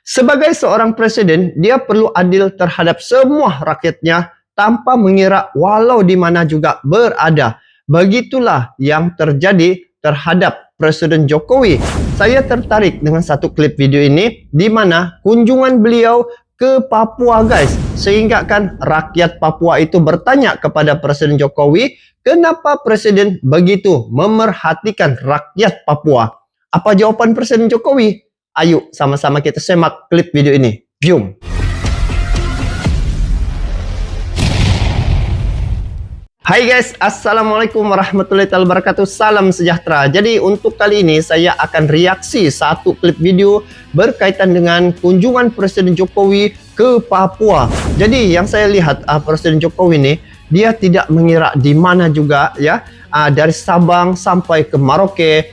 Sebagai seorang presiden, dia perlu adil terhadap semua rakyatnya tanpa mengira walau di mana juga berada. Begitulah yang terjadi terhadap Presiden Jokowi. Saya tertarik dengan satu klip video ini di mana kunjungan beliau ke Papua, guys. Sehingga kan rakyat Papua itu bertanya kepada Presiden Jokowi, kenapa Presiden begitu memerhatikan rakyat Papua? Apa jawaban Presiden Jokowi? Ayo sama-sama kita simak klip video ini. Boom. Hai guys, Assalamualaikum warahmatullahi wabarakatuh. Salam sejahtera. Jadi untuk kali ini saya akan reaksi satu klip video berkaitan dengan kunjungan Presiden Jokowi ke Papua. Jadi yang saya lihat Presiden Jokowi ini dia tidak mengira di mana juga ya, dari Sabang sampai ke Merauke.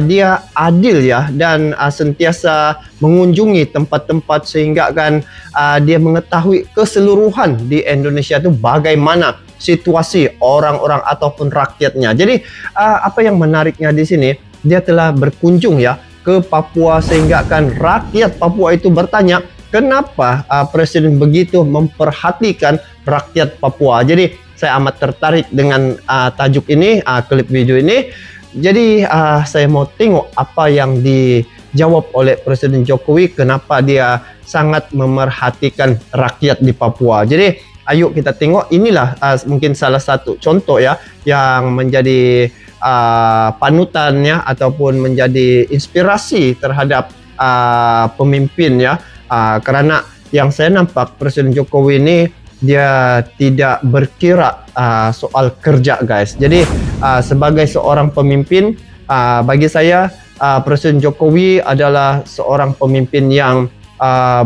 Dia adil ya, dan sentiasa mengunjungi tempat-tempat sehingga kan dia mengetahui keseluruhan di Indonesia itu bagaimana situasi orang-orang ataupun rakyatnya. Jadi apa yang menariknya di sini, dia telah berkunjung ya ke Papua sehingga kan rakyat Papua itu bertanya kenapa Presiden begitu memperhatikan rakyat Papua. Jadi saya amat tertarik dengan tajuk ini, klip video ini. Jadi saya mau tengok apa yang dijawab oleh Presiden Jokowi, kenapa dia sangat memerhatikan rakyat di Papua. Jadi ayo kita tengok, inilah mungkin salah satu contoh ya yang menjadi panutannya ataupun menjadi inspirasi terhadap pemimpin ya. Karena yang saya nampak Presiden Jokowi ini dia tidak berkira soal kerja, guys. Jadi sebagai seorang pemimpin, bagi saya Presiden Jokowi adalah seorang pemimpin yang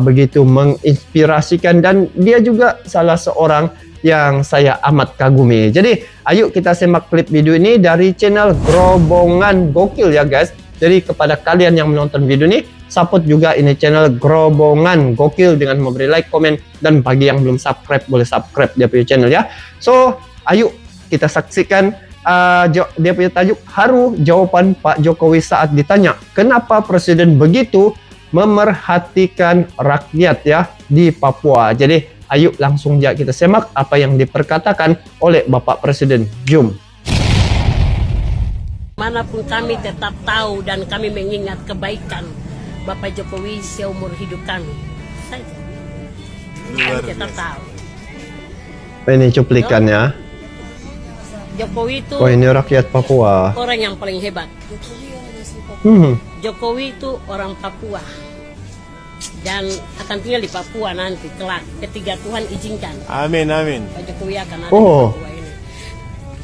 begitu menginspirasikan, dan dia juga salah seorang yang saya amat kagumi. Jadi ayo kita simak klip video ini dari channel Grobongan Gokil ya guys. Jadi kepada kalian yang menonton video ini, support juga ini channel Grobongan Gokil dengan memberi like, komen, dan bagi yang belum subscribe boleh subscribe dia punya channel ya. So ayo kita saksikan dia punya tajuk haru jawaban Pak Jokowi saat ditanya kenapa Presiden begitu memerhatikan rakyat ya di Papua. Jadi ayo langsung aja kita simak apa yang diperkatakan oleh Bapak Presiden. Jom. Manapun kami tetap tahu dan kami mengingat kebaikan Bapak Jokowi seumur hidup kami. Kami tetap tahu. Ini cuplikannya. Jokowi itu ini rakyat Papua. Orang yang paling hebat. Jokowi itu orang Papua dan akan tinggal di Papua nanti kelak ketika Tuhan izinkan. Amin, amin. Pak Jokowi akan ada di Papua ini.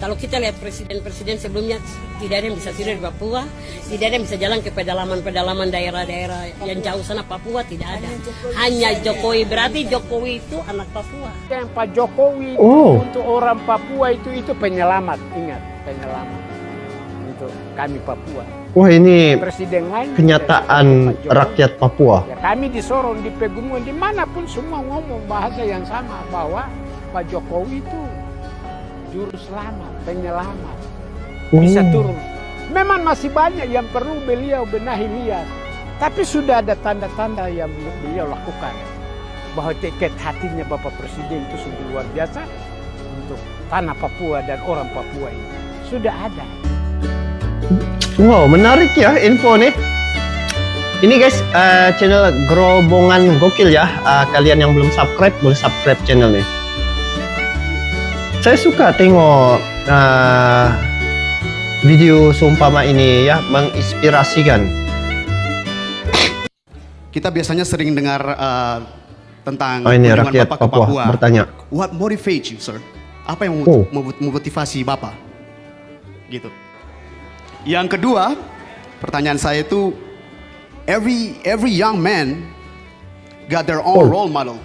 Kalau kita lihat presiden-presiden sebelumnya, tidak ada yang bisa tidur di Papua, tidak ada yang bisa jalan ke pedalaman-pedalaman daerah-daerah yang jauh sana Papua, tidak ada. Hanya Jokowi, berarti Jokowi itu anak Papua. Yang Pak Jokowi untuk orang Papua itu penyelamat, ingat, penyelamat untuk kami Papua. Wah, ini presiden lain kenyataan rakyat Papua. Ya, kami di Sorong, di pegunungan, dimanapun semua ngomong bahasa yang sama bahwa Pak Jokowi itu juru selamat, penyelamat, bisa turun. Memang masih banyak yang perlu beliau benahi lihat, tapi sudah ada tanda-tanda yang beliau lakukan bahwa tekad hatinya Bapak Presiden itu sungguh luar biasa untuk tanah Papua dan orang Papua ini. Sudah ada. Wow, menarik ya info nih. Ini guys, channel Grobongan Gokil ya. Kalian yang belum subscribe boleh subscribe channel nih. Saya suka tengok video seumpama ini ya, menginspirasikan. Kita biasanya sering dengar tentang ini rakyat Bapak Papua, Papua bertanya. What motivates you, sir? Apa yang memotivasi Bapak? Gitu. Yang kedua, pertanyaan saya itu, every young man got their own role model.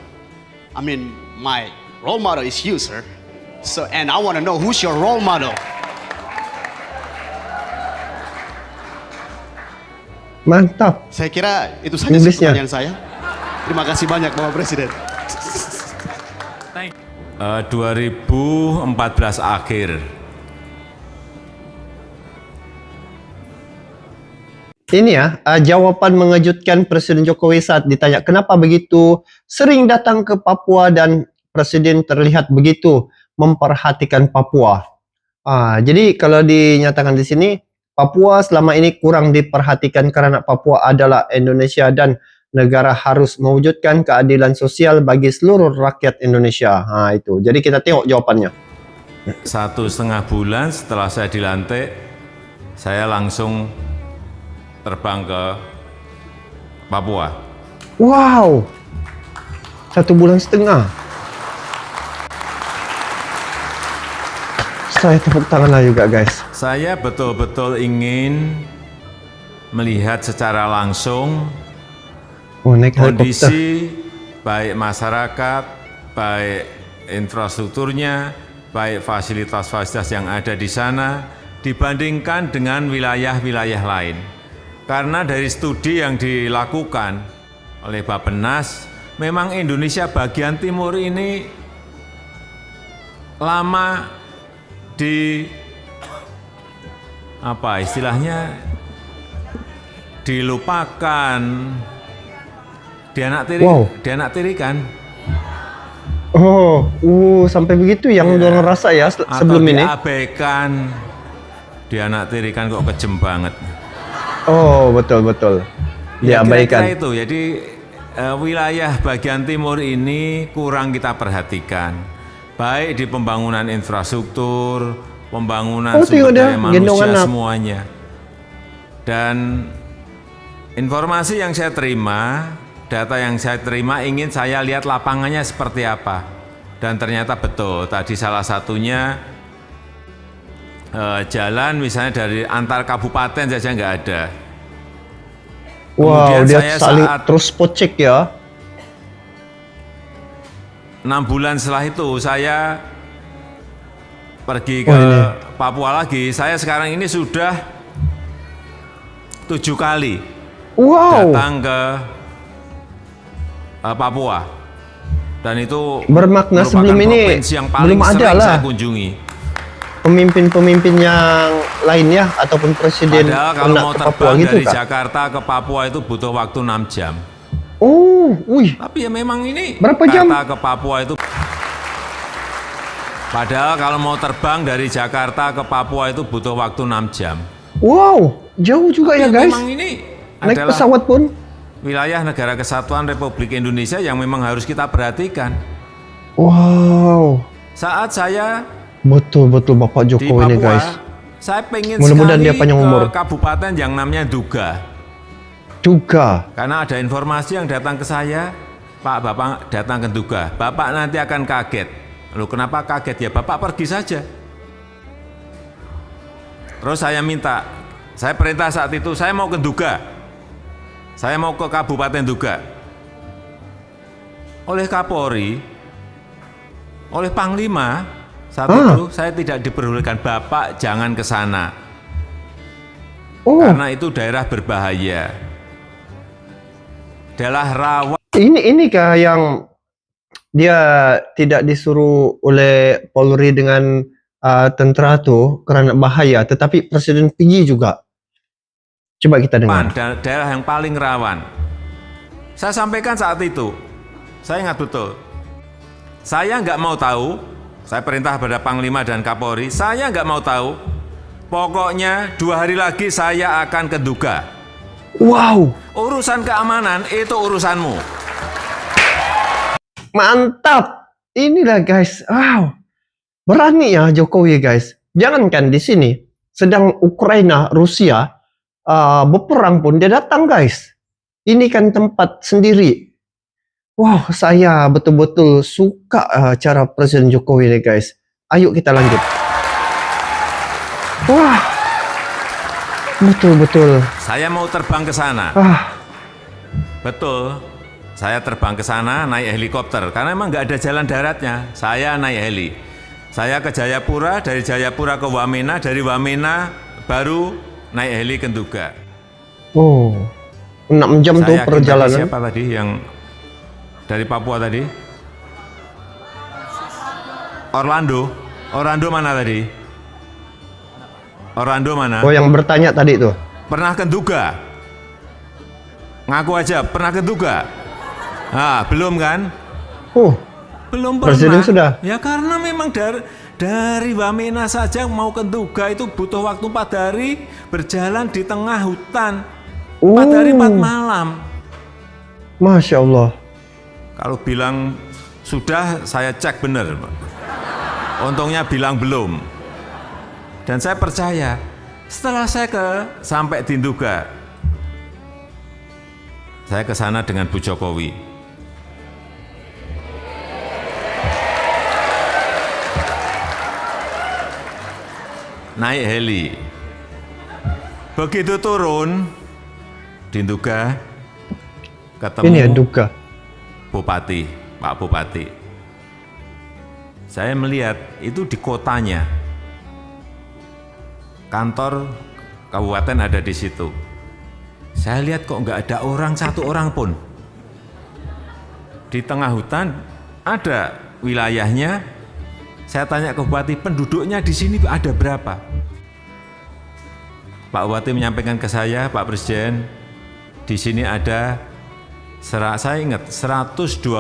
I mean, my role model is you, sir. So, and I want to know who's your role model. Mantap. Saya kira itu saja pertanyaan saya. Terima kasih banyak Bapak Presiden. 2014 akhir ini ya, jawaban mengejutkan Presiden Jokowi saat ditanya kenapa begitu sering datang ke Papua dan Presiden terlihat begitu memperhatikan Papua. Jadi kalau dinyatakan di sini, Papua selama ini kurang diperhatikan karena Papua adalah Indonesia dan negara harus mewujudkan keadilan sosial bagi seluruh rakyat Indonesia. Itu. Jadi kita tengok jawabannya. 1,5 bulan setelah saya dilantik, saya langsung terbang ke Papua. Wow, 1,5 bulan. Saya tepuk tangan juga guys. Saya betul-betul ingin melihat secara langsung kondisi baik masyarakat, baik infrastrukturnya, baik fasilitas-fasilitas yang ada di sana dibandingkan dengan wilayah-wilayah lain. Karena dari studi yang dilakukan oleh Bappenas, memang Indonesia bagian timur ini lama dilupakan, dianaktirikan. Sampai begitu yang udah ngerasa ya sebelum ini. Diabaikan, dianaktirikan kok kejem banget. Betul. Diabaikan. Kira-kira itu. Jadi wilayah bagian timur ini kurang kita perhatikan. Baik di pembangunan infrastruktur, pembangunan sumber daya manusia, semuanya. Dan informasi yang saya terima, data yang saya terima ingin saya lihat lapangannya seperti apa. Dan ternyata betul, tadi salah satunya jalan misalnya dari antar kabupaten saja nggak ada. Wow, dia saling terus spot check ya. 6 bulan setelah itu saya pergi ke Papua lagi. Saya sekarang ini sudah 7 kali datang ke Papua. Dan itu bermakna sebelum ini yang paling belum ada lah saya kunjungi. Pemimpin-pemimpin yang lainnya ataupun presiden kalau mau ke terbang Papua gitu dari kan? Jakarta ke Papua itu butuh waktu 6 jam. Tapi ya memang ini berapa jam? Jakarta ke Papua itu. Padahal kalau mau terbang dari Jakarta ke Papua itu butuh waktu 6 jam. Wow, jauh juga ya guys. Memang ini naik pesawat pun. Wilayah Negara Kesatuan Republik Indonesia yang memang harus kita perhatikan. Wow. Saat saya betul Bapak Jokowi ini guys. Saya pengen mudah-mudahan sekali dia panjang umur. ke kabupaten yang namanya Duga. Karena ada informasi yang datang ke saya, Pak, Bapak datang ke Duga. Bapak nanti akan kaget. Lalu kenapa kaget? Ya Bapak pergi saja. Terus saya minta, saya perintah saat itu, saya mau ke Duga. Saya mau ke Kabupaten Duga. Oleh Kapolri, oleh Panglima, saat itu saya tidak diperbolehkan. Bapak jangan ke sana. Karena itu daerah berbahaya. Daerah rawan. Ini kah yang dia tidak disuruh oleh Polri dengan tentara tuh karena bahaya, tetapi Presiden pergi juga. Coba kita dengar. Daerah yang paling rawan. Saya sampaikan saat itu, saya ingat betul. Saya nggak mau tahu, saya perintah pada Panglima dan Kapolri, saya nggak mau tahu. Pokoknya 2 hari lagi saya akan ke Duga. Wow. Urusan keamanan itu urusanmu. Mantap. Inilah guys. Wow. Berani ya Jokowi guys. Jangankan di sini, sedang Ukraina, Rusia berperang pun dia datang guys. Ini kan tempat sendiri. Wow, saya betul-betul suka cara Presiden Jokowi ini guys. Ayo kita lanjut. Wah, betul-betul. Saya mau terbang ke sana. Betul, saya terbang ke sana naik helikopter. Karena memang nggak ada jalan daratnya. Saya naik heli. Saya ke Jayapura, dari Jayapura ke Wamena, dari Wamena baru naik heli ke Duga. 6 jam tuh perjalanan. Siapa tadi yang dari Papua tadi? Orlando mana tadi? Orlando mana? Yang bertanya tadi tuh. Pernah ke Duga? Ngaku aja, pernah ke Nduga? Ah, belum kan? Belum pernah. Presiden sudah. Ya karena memang dari Wamena saja mau ke Nduga itu butuh waktu 4 hari berjalan di tengah hutan. 4 hari 4 malam. Masya Allah. Kalau bilang sudah, saya cek benar. Untungnya bilang belum. Dan saya percaya, setelah saya sampai di Nduga, saya ke sana dengan Bu Jokowi. Naik heli. Begitu turun di Nduga, ketemu Ini ya Nduga. Bupati, Pak Bupati. Saya melihat itu di kotanya. Kantor kabupaten ada di situ. Saya lihat kok nggak ada orang, 1 orang pun. Di tengah hutan ada wilayahnya. Saya tanya ke Bupati, penduduknya di sini ada berapa? Pak Bupati menyampaikan ke saya, Pak Presiden, di sini ada, saya ingat, 129.000.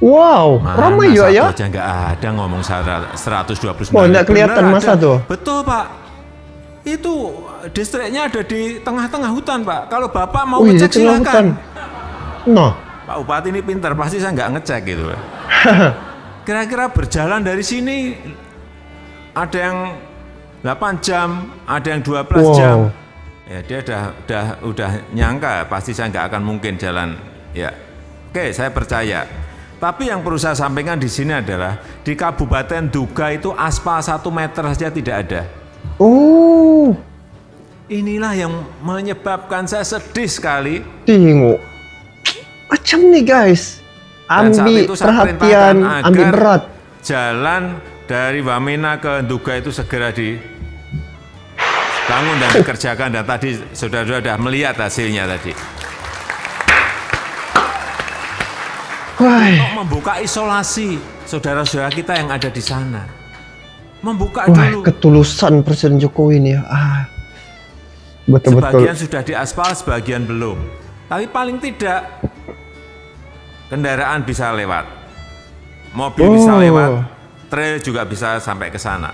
Wow, ramai juga ya. Aja nggak ada ngomong 129.000. Oh, nggak kelihatan masa tuh. Betul Pak. Itu distriknya ada di tengah-tengah hutan Pak. Kalau Bapak mau Wih, ngecek di tengah silakan. hutan. Nah, Pak Bupati ini pintar, pasti saya nggak ngecek gitu. Kira-kira berjalan dari sini ada yang 8 jam, ada yang 12 jam. Ya dia udah nyangka pasti saya nggak akan mungkin jalan. Ya, oke, saya percaya. Tapi yang perlu saya sampaikan di sini adalah di Kabupaten Nduga itu aspal 1 meter saja tidak ada. Inilah yang menyebabkan saya sedih sekali. Tengok. Macam nih guys. Ambil perhatian, ambil berat. Jalan dari Wamena ke Nduga itu segera dibangun dan dikerjakan, dan tadi saudara-saudara sudah melihat hasilnya tadi. Untuk membuka isolasi saudara-saudara kita yang ada di sana. Membuka dulu. Ketulusan Presiden Jokowi ini ya. Betul-betul. Sebagian sudah diaspal, sebagian belum. Tapi paling tidak kendaraan bisa lewat. Mobil bisa lewat, trail juga bisa sampai ke sana.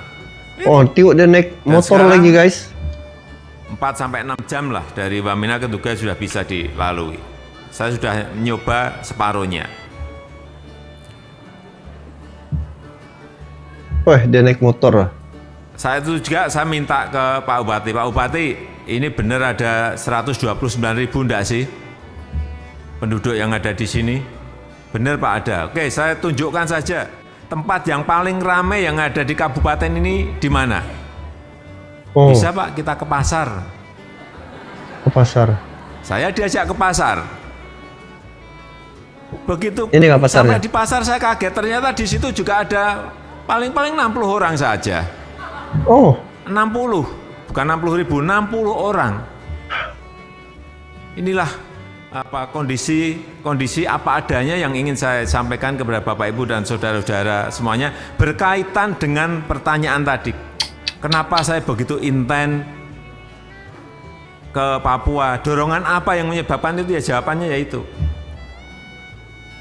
Tiuk dia naik motor lagi guys. 4-6 jam lah dari Wamena ke Nduga sudah bisa dilalui. Saya sudah nyoba separuhnya. Dia naik motor. Saya itu juga saya minta ke Pak Bupati, Pak Bupati, ini benar ada 129.000 enggak sih penduduk yang ada di sini? Benar Pak, ada. Oke, saya tunjukkan saja tempat yang paling ramai yang ada di kabupaten ini di mana? Bisa Pak, kita ke pasar. Ke pasar. Saya diajak ke pasar. Begitu ini nggak pasarnya? Sampai di pasar saya kaget, ternyata di situ juga ada paling 60 orang saja. 60, bukan 60.000, 60 orang. Inilah kondisi apa adanya yang ingin saya sampaikan kepada Bapak Ibu dan saudara-saudara semuanya berkaitan dengan pertanyaan tadi. Kenapa saya begitu intens ke Papua? Dorongan apa yang menyebabkan itu? Ya jawabannya yaitu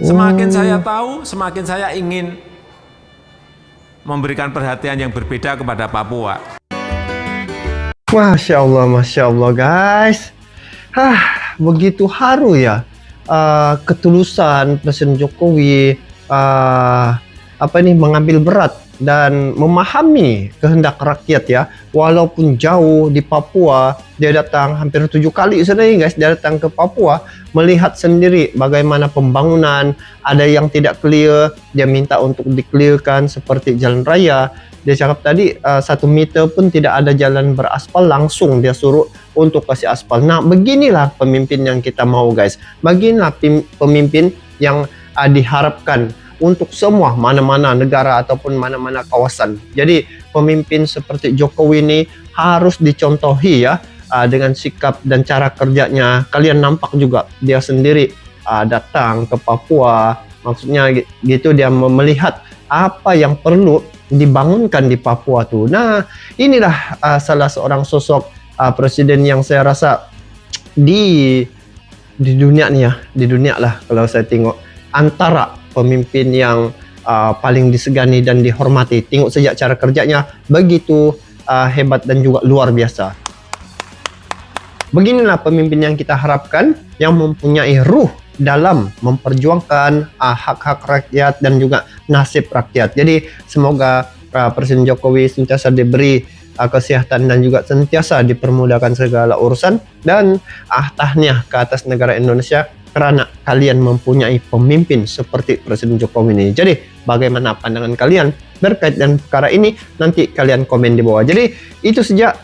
semakin saya tahu, semakin saya ingin memberikan perhatian yang berbeda kepada Papua. Masya Allah guys. Begitu haru ya ketulusan Presiden Jokowi mengambil berat dan memahami kehendak rakyat ya. Walaupun jauh di Papua, dia datang hampir 7 kali sebenarnya guys, dia datang ke Papua melihat sendiri bagaimana pembangunan, ada yang tidak clear, dia minta untuk di-clearkan seperti jalan raya. Dia cakap tadi 1 meter pun tidak ada jalan beraspal, langsung dia suruh untuk kasih aspal. Nah, beginilah pemimpin yang kita mau guys. Beginilah pemimpin yang diharapkan untuk semua mana-mana negara ataupun mana-mana kawasan. Jadi pemimpin seperti Jokowi ini harus dicontohi ya, dengan sikap dan cara kerjanya. Kalian nampak juga dia sendiri datang ke Papua, maksudnya gitu, dia melihat apa yang perlu dibangunkan di Papua tuh. Nah, inilah salah seorang sosok presiden yang saya rasa di dunia nih ya, di dunia lah kalau saya tengok, antara pemimpin yang paling disegani dan dihormati. Tengok saja cara kerjanya begitu hebat dan juga luar biasa. Beginilah pemimpin yang kita harapkan, yang mempunyai ruh dalam memperjuangkan hak-hak rakyat dan juga nasib rakyat. Jadi semoga Presiden Jokowi sentiasa diberi kesehatan dan juga sentiasa dipermudahkan segala urusan, dan tahniah ke atas negara Indonesia karena kalian mempunyai pemimpin seperti Presiden Jokowi ini. Jadi bagaimana pandangan kalian berkait dengan perkara ini? Nanti kalian komen di bawah. Jadi itu saja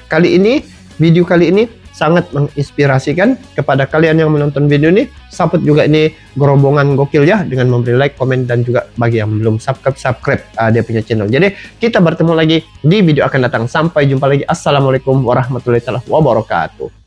kali ini, video kali ini sangat menginspirasikan kepada kalian yang menonton video ini. Support juga ini gerombongan gokil ya, dengan memberi like, komen, dan juga bagi yang belum subscribe dia punya channel. Jadi kita bertemu lagi di video akan datang. Sampai jumpa lagi. Assalamualaikum warahmatullahi wabarakatuh.